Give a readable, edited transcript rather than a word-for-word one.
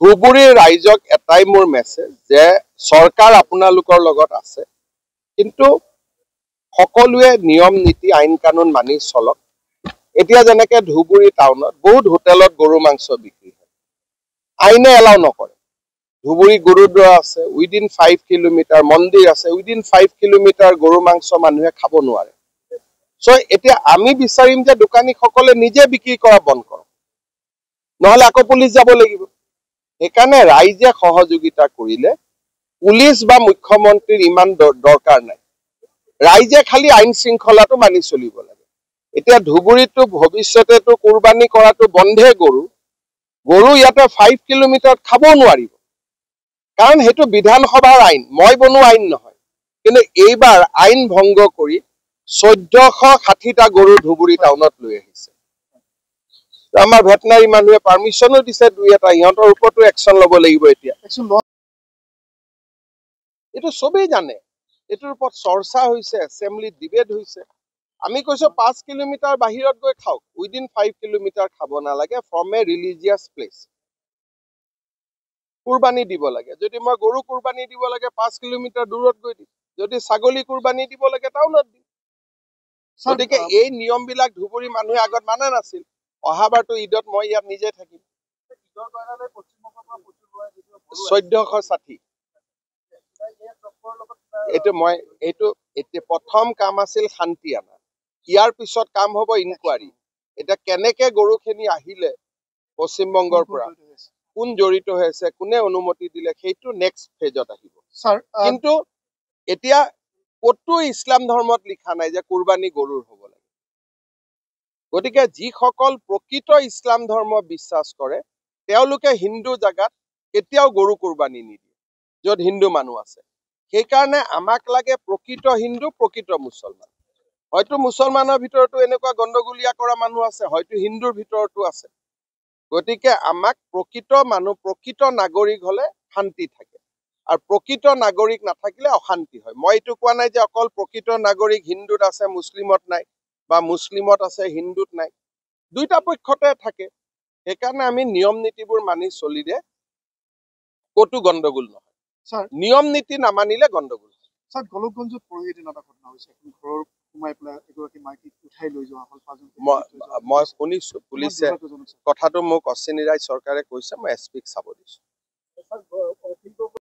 ধুবুৰীৰ ৰাইজক এটাই মোৰ মেছেজ যে চৰকাৰ আপোনালোকৰ লগত আছে, কিন্তু সকলোৱে নিয়ম নীতি আইন কানুন মানি চলক। এতিয়া যেনেকে ধুবুৰী টাউনত বহুত হোটেলত গৰু মাংস বিক্ৰী হয়, আইনে এলাও নকৰে। ধুবুৰী গুৰুদ্বাৰা আছে, উইদিন 5 কিলোমিটাৰ মন্দিৰ আছে, উইদিন 5 কিলোমিটাৰ গৰু মাংস মানুহে খাব নোৱাৰে। এতিয়া আমি বিচাৰিম যে দোকানীসকলে নিজে বিক্ৰী কৰা বন্ধ কৰক, নহলে আকৌ পুলিচ যাব লাগিব। সেইকাৰণে ৰাইজে সহযোগিতা কৰিলে পুলিচ বা মুখ্যমন্ত্ৰীৰ ইমান দৰকাৰ নাই। ৰাইজে খালি আইন শৃংখলাটো মানি চলিব লাগে। এতিয়া ধুবুৰীতো ভৱিষ্যতেতো কুৰবানী কৰাটো বন্ধে। গৰু ইয়াতে 5 কিলোমিটাৰত খাব নোৱাৰিব, কাৰণ সেইটো বিধানসভাৰ আইন, মই বনোৱা আইন নহয়। কিন্তু এইবাৰ আইন ভংগ কৰি 1460টা গৰু ধুবুৰী টাউনত লৈ আহিছে। আমাৰ ভেটেনাৰী মানুহে পাৰ্মিশনো দিছে, দুই এটা ইহঁতৰ ওপৰতো একশন ল'ব লাগিব। এতিয়া এইটো চবেই জানে, এইটোৰ ওপৰত চৰ্চা হৈছে, এছেম্বলিত ডিবেট হৈছে। আমি কৈছো 5 কিলোমিটাৰ বাহিৰত গৈ খাওক, উইদিন 5 কিলোমিটাৰ খাব নালাগে। ফ্ৰম এ ৰিলিজিয়াছ প্লেচ কুৰবানী দিব লাগে। যদি মই গৰু কুৰবানী দিব লাগে 5 কিলোমিটাৰ দূৰত গৈ দিম, যদি ছাগলী কুৰবানী দিব লাগে টাউনত দিম। গতিকে এই নিয়ম বিলাক ধুবুৰী মানুহে আগত মানা নাছিল। অহাবাৰতো ঈদত মই ইয়াত নিজে থাকিম। 1460। এইটো প্ৰথম কাম আছিল শান্তি আনা, ইয়াৰ পিছত কাম হ'ব ইনকুৱাৰী। এতিয়া কেনেকে গৰুখিনি আহিলে পশ্চিমবংগৰ পৰা, কোন জড়িত হৈ আছে, কোনে অনুমতি দিলে, সেইটো নেক্সট ফেজত আহিব। কিন্তু এতিয়া কতো ইছলাম ধৰ্মত লিখা নাই যে কুৰবানী গৰুৰ হ'ব লাগে। গতিকে যিসকল প্ৰকৃত ইছলাম ধৰ্ম বিশ্বাস কৰে তেওঁলোকে হিন্দু জাগাত কেতিয়াও গৰু কুৰবানী নিদিয়ে য'ত হিন্দু মানুহ আছে। সেইকাৰণে আমাক লাগে প্ৰকৃত হিন্দু, প্ৰকৃত মুছলমান। হয়তো মুছলমানৰ ভিতৰতো এনেকুৱা গণ্ডগোলীয়া কৰা মানুহ আছে, হয়তো হিন্দুৰ ভিতৰতো আছে। গতিকে আমাক প্ৰকৃত মানুহ, প্ৰকৃত নাগৰিক হলে শান্তি থাকে, আৰু প্ৰকৃত নাগৰিক নাথাকিলে অশান্তি হয়। মই এইটো কোৱা নাই যে অকল প্ৰকৃত নাগৰিক হিন্দুত আছে মুছলিমত নাই, বা মুছলিমত আছে হিন্দুত নাই, দুইটা পক্ষতে থাকে। সেইকাৰণে আমি নিয়ম নীতিবোৰ মানি চলিলে কতো গণ্ডগোল নহয়। নিয়ম নীতি নামানিলে গণ্ডগোল। গোলকগঞ্জত পৰহি দিন এটা ঘটনা হৈছে, ঘৰৰ সোমাই পেলাই এগৰাকী মাইকীক উঠাই লৈ যোৱা হ'ল। মই শুনিছো পুলিচে কথাটো মোক অশ্বিনী ৰায় চৰকাৰে কৈছে, মই এছ পিক চাব দিছো।